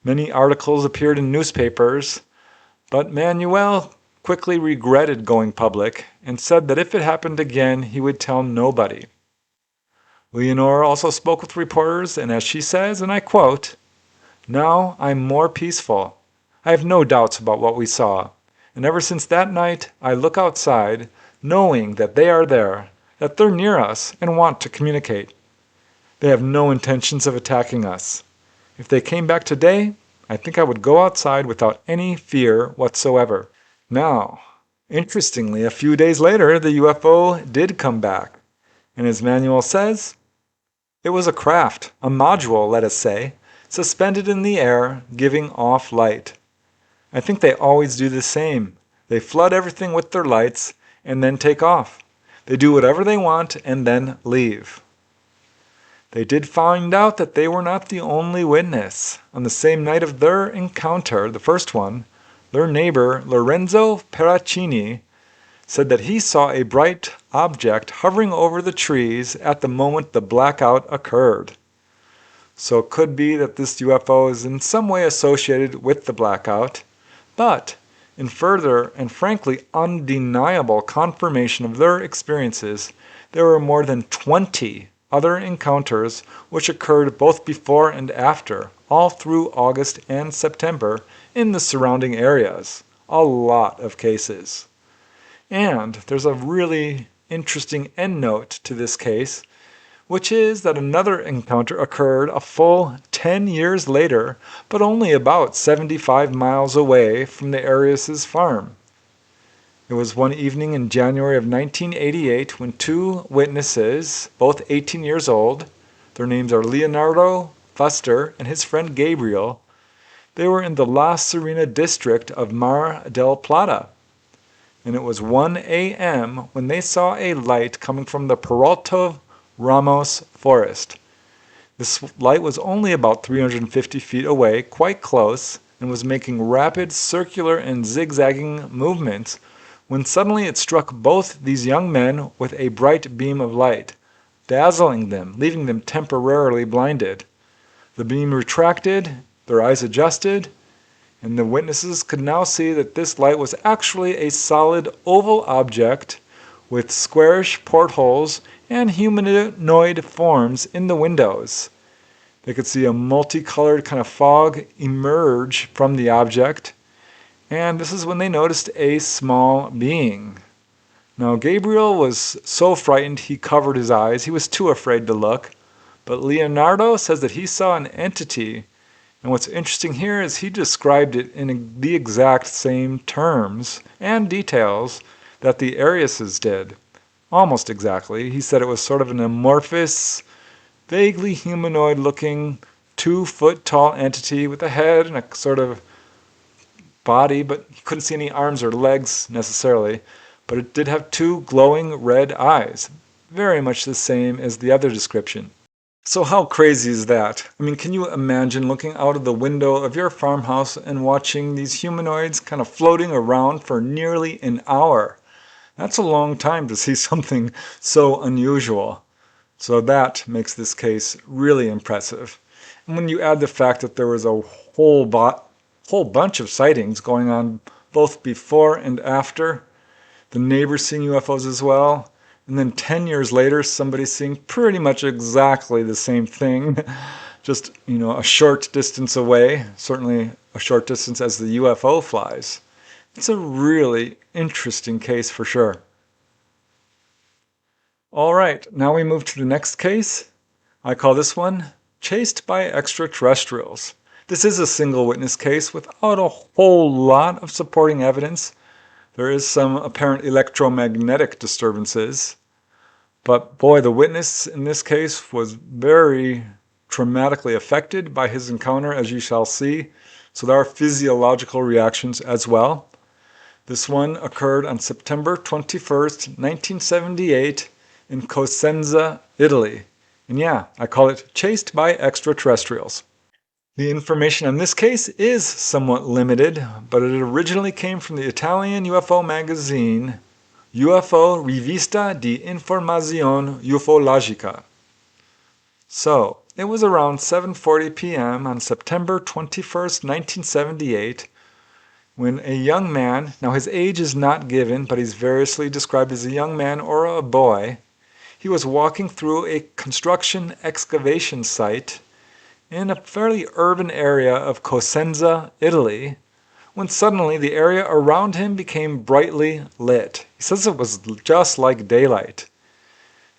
Many articles appeared in newspapers. But Manuel quickly regretted going public and said that if it happened again, he would tell nobody. Leonore also spoke with reporters, and as she says, and I quote, "Now I'm more peaceful. I have no doubts about what we saw. And ever since that night, I look outside, knowing that they are there, that they're near us and want to communicate. They have no intentions of attacking us. If they came back today, I think I would go outside without any fear whatsoever." Now, interestingly, a few days later, the UFO did come back. And as Manuel says, it was a craft, a module, let us say, suspended in the air, giving off light. I think they always do the same. They flood everything with their lights and then take off. They do whatever they want and then leave. They did find out that they were not the only witness. On the same night of their encounter, the first one, their neighbor Lorenzo Peracini said that he saw a bright object hovering over the trees at the moment the blackout occurred. So it could be that this UFO is in some way associated with the blackout, but in further and frankly undeniable confirmation of their experiences, there were more than 20 other encounters which occurred both before and after, all through August and September in the surrounding areas. A lot of cases. And there's a really interesting endnote to this case, which is that another encounter occurred a full 10 years later, but only about 75 miles away from the Arias' farm. It was one evening in January of 1988 when two witnesses, both 18 years old, their names are Leonardo Fuster and his friend Gabriel, they were in the La Serena district of Mar del Plata. And it was 1 a.m. when they saw a light coming from the Peralta Ramos forest. This light was only about 350 feet away, quite close, and was making rapid circular and zigzagging movements when suddenly it struck both these young men with a bright beam of light, dazzling them, leaving them temporarily blinded. The beam retracted, their eyes adjusted, and the witnesses could now see that this light was actually a solid oval object with squarish portholes and humanoid forms in the windows. They could see a multicolored kind of fog emerge from the object, and this is when they noticed a small being. Now Gabriel was so frightened he covered his eyes. He was too afraid to look, but Leonardo says that he saw an entity, and what's interesting here is he described it in the exact same terms and details that the Ariases did. Almost exactly. He said it was sort of an amorphous, vaguely humanoid-looking, 2-foot-tall entity with a head and a sort of body, but you couldn't see any arms or legs necessarily. But it did have two glowing red eyes, very much the same as the other description. So how crazy is that? I mean, can you imagine looking out of the window of your farmhouse and watching these humanoids kind of floating around for nearly an hour? That's a long time to see something so unusual. So that makes this case really impressive. And when you add the fact that there was a whole bunch of sightings going on both before and after, the neighbors seeing UFOs as well, and then 10 years later somebody seeing pretty much exactly the same thing, just, a short distance away, certainly a short distance as the UFO flies. It's a really interesting case for sure. All right, now we move to the next case. I call this one Chased by Extraterrestrials. This is a single witness case without a whole lot of supporting evidence. There is some apparent electromagnetic disturbances. But boy, the witness in this case was very traumatically affected by his encounter, as you shall see. So there are physiological reactions as well. This one occurred on September 21st, 1978 in Cosenza, Italy. And yeah, I call it Chased by Extraterrestrials. The information on this case is somewhat limited, but it originally came from the Italian UFO magazine UFO Rivista di Informazione Ufologica. So, it was around 7:40 p.m. on September 21st, 1978, when a young man, now his age is not given, but he's variously described as a young man or a boy, he was walking through a construction excavation site in a fairly urban area of Cosenza, Italy, when suddenly the area around him became brightly lit. He says it was just like daylight.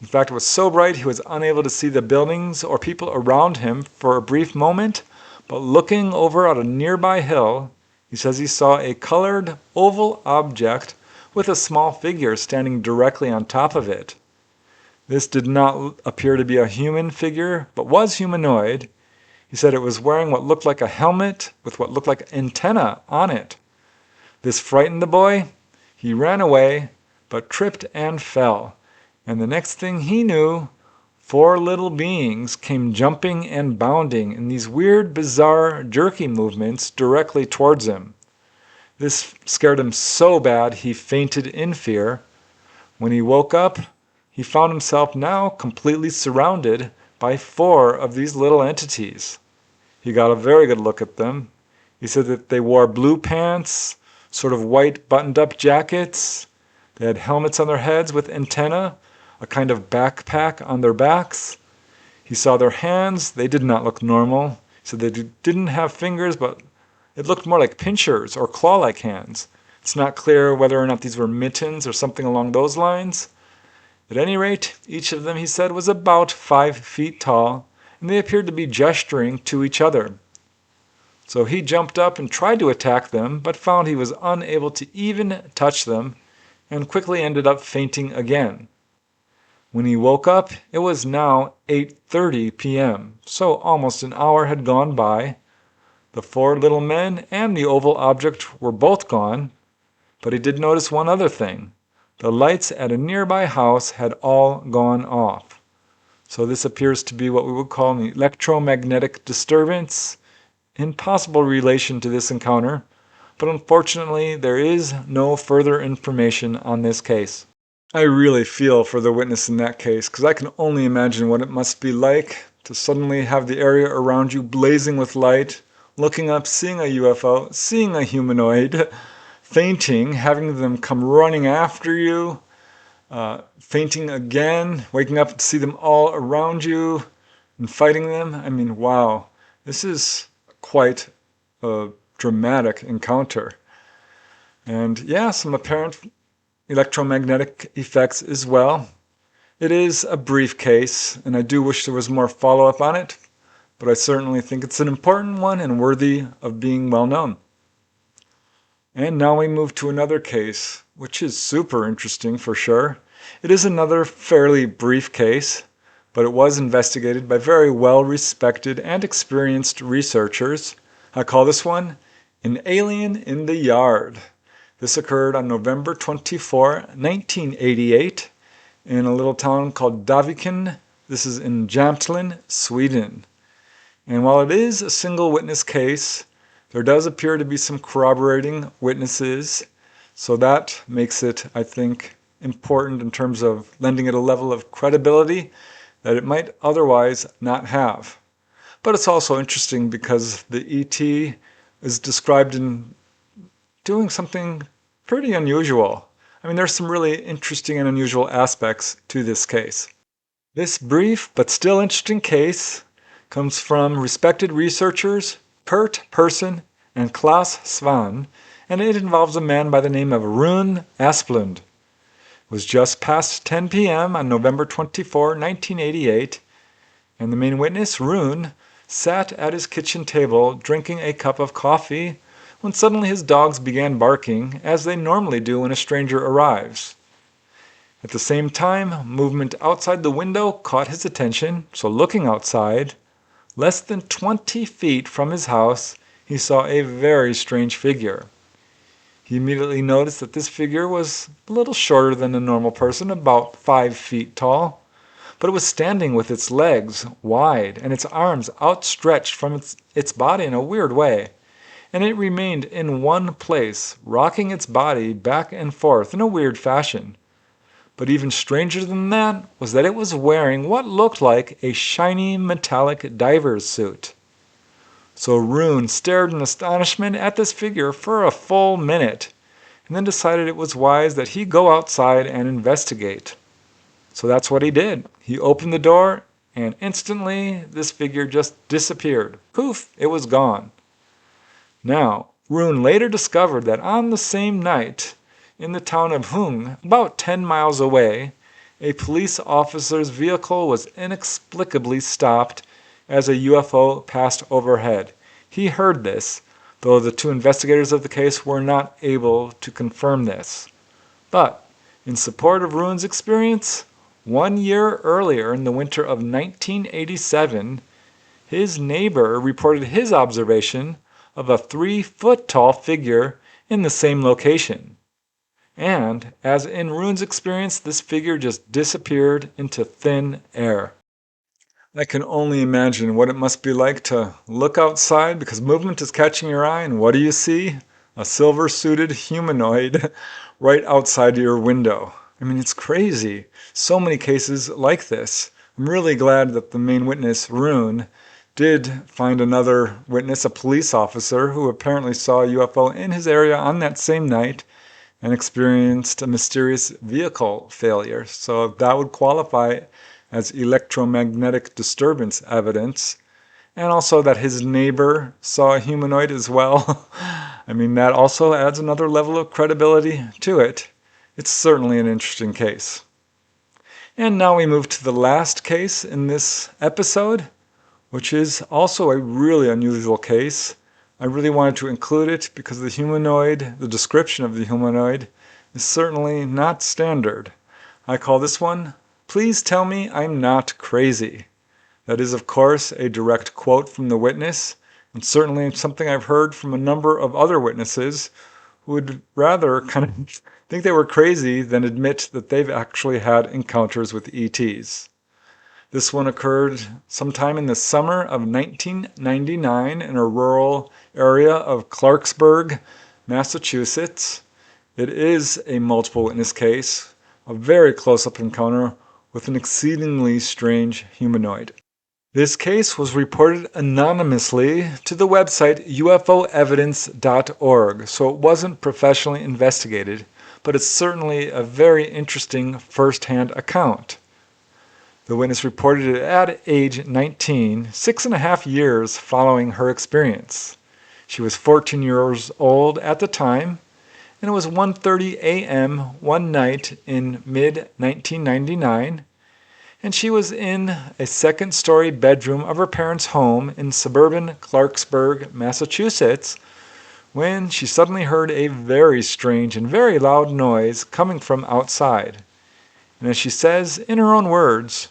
In fact, it was so bright he was unable to see the buildings or people around him for a brief moment, but looking over at a nearby hill, he says he saw a colored oval object with a small figure standing directly on top of it. This did not appear to be a human figure, but was humanoid. He said it was wearing what looked like a helmet with what looked like antenna on it. This frightened the boy. He ran away, but tripped and fell. And the next thing he knew, 4 little beings came jumping and bounding in these weird, bizarre, jerky movements directly towards him. This scared him so bad he fainted in fear. When he woke up, he found himself now completely surrounded by 4 of these little entities. He got a very good look at them. He said that they wore blue pants, sort of white buttoned-up jackets. They had helmets on their heads with antennae, a kind of backpack on their backs. He saw their hands. They did not look normal. He said they didn't have fingers, but it looked more like pinchers or claw-like hands. It's not clear whether or not these were mittens or something along those lines. At any rate, each of them, he said, was about 5 feet tall, and they appeared to be gesturing to each other. So he jumped up and tried to attack them, but found he was unable to even touch them, and quickly ended up fainting again. When he woke up, it was now 8:30 p.m., so almost an hour had gone by. The 4 little men and the oval object were both gone, but he did notice one other thing. The lights at a nearby house had all gone off. So this appears to be what we would call an electromagnetic disturbance in possible relation to this encounter, but unfortunately there is no further information on this case. I really feel for the witness in that case, because I can only imagine what it must be like to suddenly have the area around you blazing with light, looking up, seeing a UFO, seeing a humanoid, fainting, having them come running after you, fainting again, waking up to see them all around you and fighting them. I mean, wow, this is quite a dramatic encounter. And yeah, some apparent electromagnetic effects as well. It is a brief case, and I do wish there was more follow-up on it, but I certainly think it's an important one and worthy of being well known. And now we move to another case, which is super interesting for sure. It is another fairly brief case, but it was investigated by very well-respected and experienced researchers. I call this one An Alien in the Yard. This occurred on November 24, 1988, in a little town called Daviken. This is in Jämtland, Sweden. And while it is a single witness case, there does appear to be some corroborating witnesses, so that makes it, I think, important in terms of lending it a level of credibility that it might otherwise not have. But it's also interesting because the ET is described in doing something pretty unusual. I mean, there's some really interesting and unusual aspects to this case. This brief but still interesting case comes from respected researchers Kurt Persson and Klaus Svan, and it involves a man by the name of Rune Asplund. It was just past 10 p.m. on November 24, 1988, and the main witness, Rune, sat at his kitchen table drinking a cup of coffee when suddenly his dogs began barking, as they normally do when a stranger arrives. At the same time, movement outside the window caught his attention, so looking outside, less than 20 feet from his house, he saw a very strange figure. He immediately noticed that this figure was a little shorter than a normal person, about 5 feet tall, but it was standing with its legs wide and its arms outstretched from its body in a weird way. And it remained in one place, rocking its body back and forth in a weird fashion. But even stranger than that was that it was wearing what looked like a shiny metallic diver's suit. So Rune stared in astonishment at this figure for a full minute, and then decided it was wise that he go outside and investigate. So that's what he did. He opened the door, and instantly this figure just disappeared. Poof, it was gone. Now, Rune later discovered that on the same night, in the town of Hung, about 10 miles away, a police officer's vehicle was inexplicably stopped as a UFO passed overhead. He heard this, though the 2 investigators of the case were not able to confirm this. But, in support of Rune's experience, 1 year earlier in the winter of 1987, his neighbor reported his observation of a 3-foot-tall figure in the same location. And, as in Rune's experience, this figure just disappeared into thin air. I can only imagine what it must be like to look outside because movement is catching your eye, and what do you see? A silver-suited humanoid right outside your window. I mean, it's crazy. So many cases like this. I'm really glad that the main witness, Rune, did find another witness, a police officer, who apparently saw a UFO in his area on that same night and experienced a mysterious vehicle failure. So that would qualify as electromagnetic disturbance evidence. And also that his neighbor saw a humanoid as well. I mean, that also adds another level of credibility to it. It's certainly an interesting case. And now we move to the last case in this episode, which is also a really unusual case. I really wanted to include it because the description of the humanoid, is certainly not standard. I call this one, "Please Tell Me I'm Not Crazy." That is, of course, a direct quote from the witness, and certainly something I've heard from a number of other witnesses who would rather kind of think they were crazy than admit that they've actually had encounters with ETs. This one occurred sometime in the summer of 1999 in a rural area of Clarksburg, Massachusetts. It is a multiple witness case, a very close-up encounter with an exceedingly strange humanoid. This case was reported anonymously to the website ufoevidence.org, so it wasn't professionally investigated, but it's certainly a very interesting first-hand account. The witness reported it at age 19, 6.5 years following her experience. She was 14 years old at the time, and it was 1:30 a.m. one night in mid-1999, and she was in a second-story bedroom of her parents' home in suburban Clarksburg, Massachusetts, when she suddenly heard a very strange and very loud noise coming from outside. And as she says in her own words,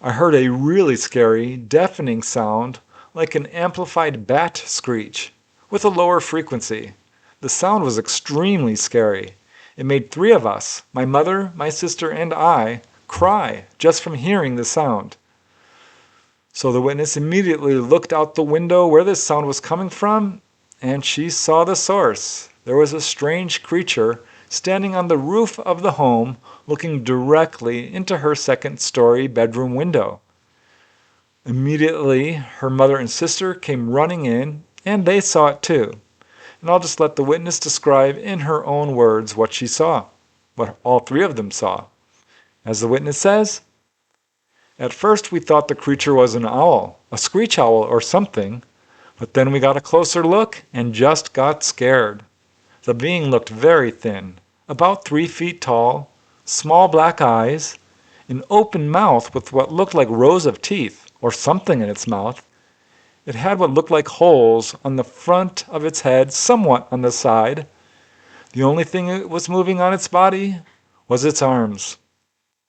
"I heard a really scary, deafening sound like an amplified bat screech with a lower frequency. The sound was extremely scary. It made 3 of us, my mother, my sister, and I, cry just from hearing the sound." So the witness immediately looked out the window where this sound was coming from, and she saw the source. There was a strange creature standing on the roof of the home, looking directly into her second-story bedroom window. Immediately, her mother and sister came running in, and they saw it too. And I'll just let the witness describe in her own words what she saw, what all 3 of them saw. As the witness says, "At first we thought the creature was an owl, a screech owl or something, but then we got a closer look and just got scared. The being looked very thin, about 3 feet tall, small black eyes, an open mouth with what looked like rows of teeth or something in its mouth. It had what looked like holes on the front of its head, somewhat on the side. The only thing that was moving on its body was its arms.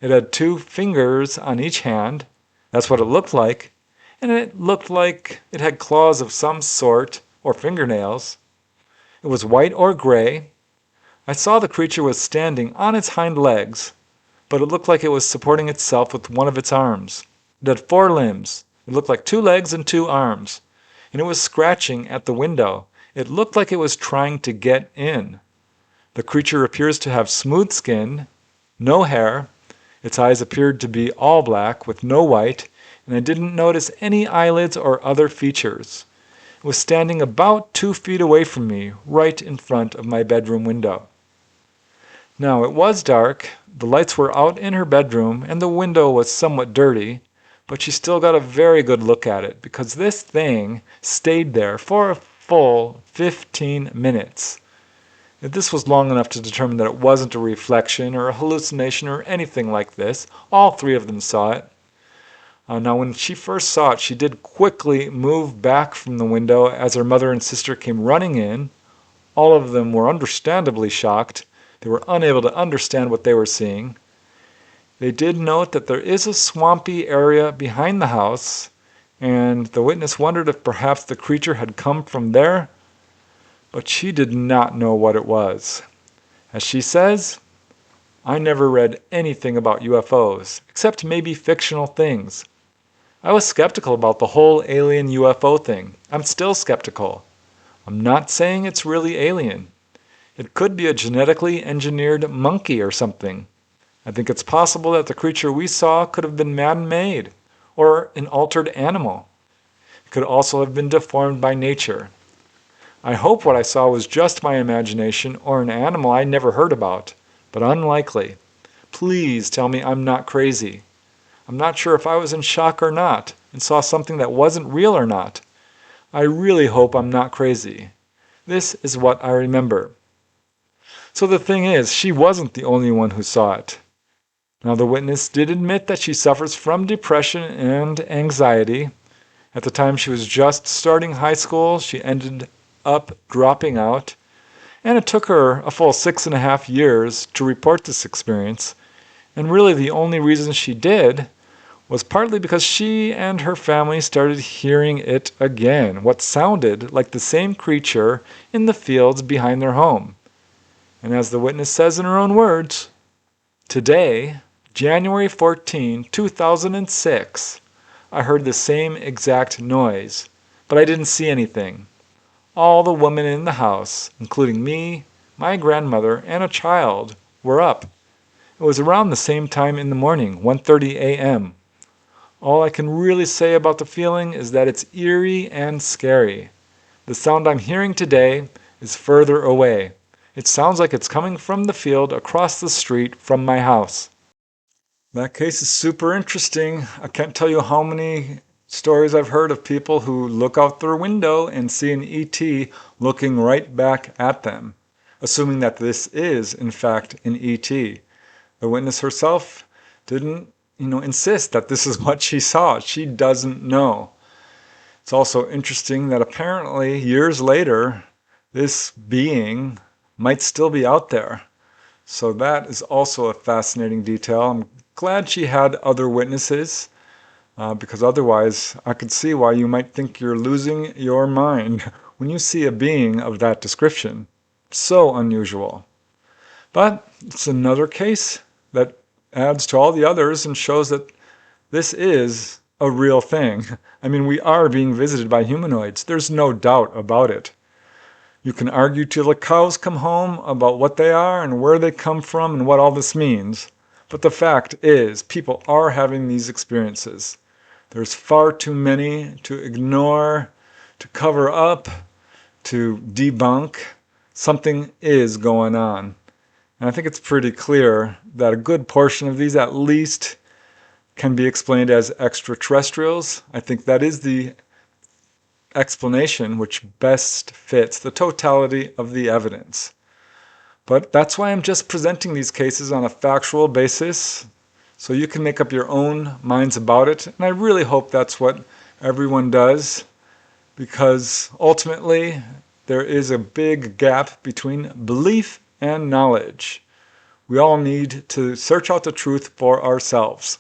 It had 2 fingers on each hand. That's what it looked like. And it looked like it had claws of some sort, or fingernails. It was white or gray. I saw the creature was standing on its hind legs, but it looked like it was supporting itself with one of its arms. It had 4 limbs. It looked like 2 legs and 2 arms. And it was scratching at the window. It looked like it was trying to get in. The creature appears to have smooth skin, no hair. Its eyes appeared to be all black with no white, and I didn't notice any eyelids or other features. It was standing about 2 feet away from me, right in front of my bedroom window." Now, it was dark, the lights were out in her bedroom, and the window was somewhat dirty, but she still got a very good look at it, because this thing stayed there for a full 15 minutes. This was long enough to determine that it wasn't a reflection or a hallucination or anything like this. All 3 of them saw it. Now, when she first saw it, she did quickly move back from the window as her mother and sister came running in. All of them were understandably shocked. They were unable to understand what they were seeing. They did note that there is a swampy area behind the house, and the witness wondered if perhaps the creature had come from there, but she did not know what it was. As she says, "I never read anything about UFOs, except maybe fictional things. I was skeptical about the whole alien UFO thing. I'm still skeptical. I'm not saying it's really alien. It could be a genetically engineered monkey or something. I think it's possible that the creature we saw could have been man-made or an altered animal. It could also have been deformed by nature. I hope what I saw was just my imagination or an animal I never heard about, but unlikely. Please tell me I'm not crazy. I'm not sure if I was in shock or not and saw something that wasn't real or not. I really hope I'm not crazy. This is what I remember. So the thing is, she wasn't the only one who saw it. Now the witness did admit that she suffers from depression and anxiety. At the time she was just starting high school, she ended up dropping out, and it took her a full 6.5 years to report this experience. And really the only reason she did was partly because she and her family started hearing it again, what sounded like the same creature in the fields behind their home. And as the witness says in her own words, today, January 14, 2006, I heard the same exact noise, but I didn't see anything. All the women in the house, including me, my grandmother, and a child, were up. It was around the same time in the morning, 1:30 a.m. All I can really say about the feeling is that it's eerie and scary. The sound I'm hearing today is further away. It sounds like it's coming from the field across the street from my house. That case is super interesting. I can't tell you how many stories I've heard of people who look out their window and see an ET looking right back at them, assuming that this is, in fact, an ET. The witness herself didn't, insist that this is what she saw. She doesn't know. It's also interesting that apparently years later, this being might still be out there. So that is also a fascinating detail. I'm glad she had other witnesses, because otherwise I could see why you might think you're losing your mind when you see a being of that description. So unusual. But it's another case that adds to all the others and shows that this is a real thing. I mean, we are being visited by humanoids. There's no doubt about it. You can argue till the cows come home about what they are and where they come from and what all this means. But the fact is, people are having these experiences. There's far too many to ignore, to cover up, to debunk. Something is going on. And I think it's pretty clear that a good portion of these at least can be explained as extraterrestrials. I think that is the explanation which best fits the totality of the evidence. But that's why I'm just presenting these cases on a factual basis, so you can make up your own minds about it. And I really hope that's what everyone does, because ultimately there is a big gap between belief and knowledge. We all need to search out the truth for ourselves.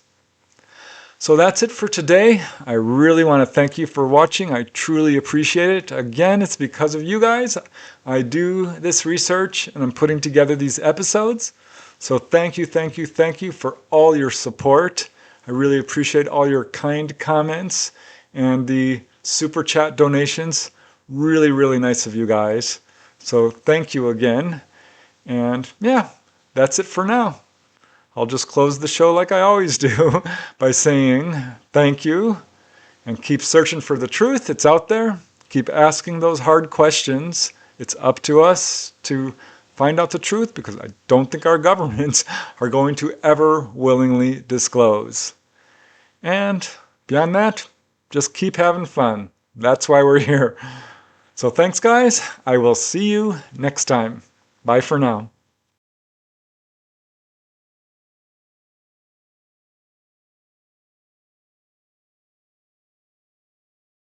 So that's it for today. I really want to thank you for watching. I truly appreciate it. Again, it's because of you guys I do this research and I'm putting together these episodes. So thank you for all your support. I really appreciate all your kind comments and the super chat donations. Really, really nice of you guys. So thank you again. And yeah, that's it for now. I'll just close the show like I always do by saying thank you and keep searching for the truth. It's out there. Keep asking those hard questions. It's up to us to find out the truth, because I don't think our governments are going to ever willingly disclose. And beyond that, just keep having fun. That's why we're here. So thanks, guys. I will see you next time. Bye for now.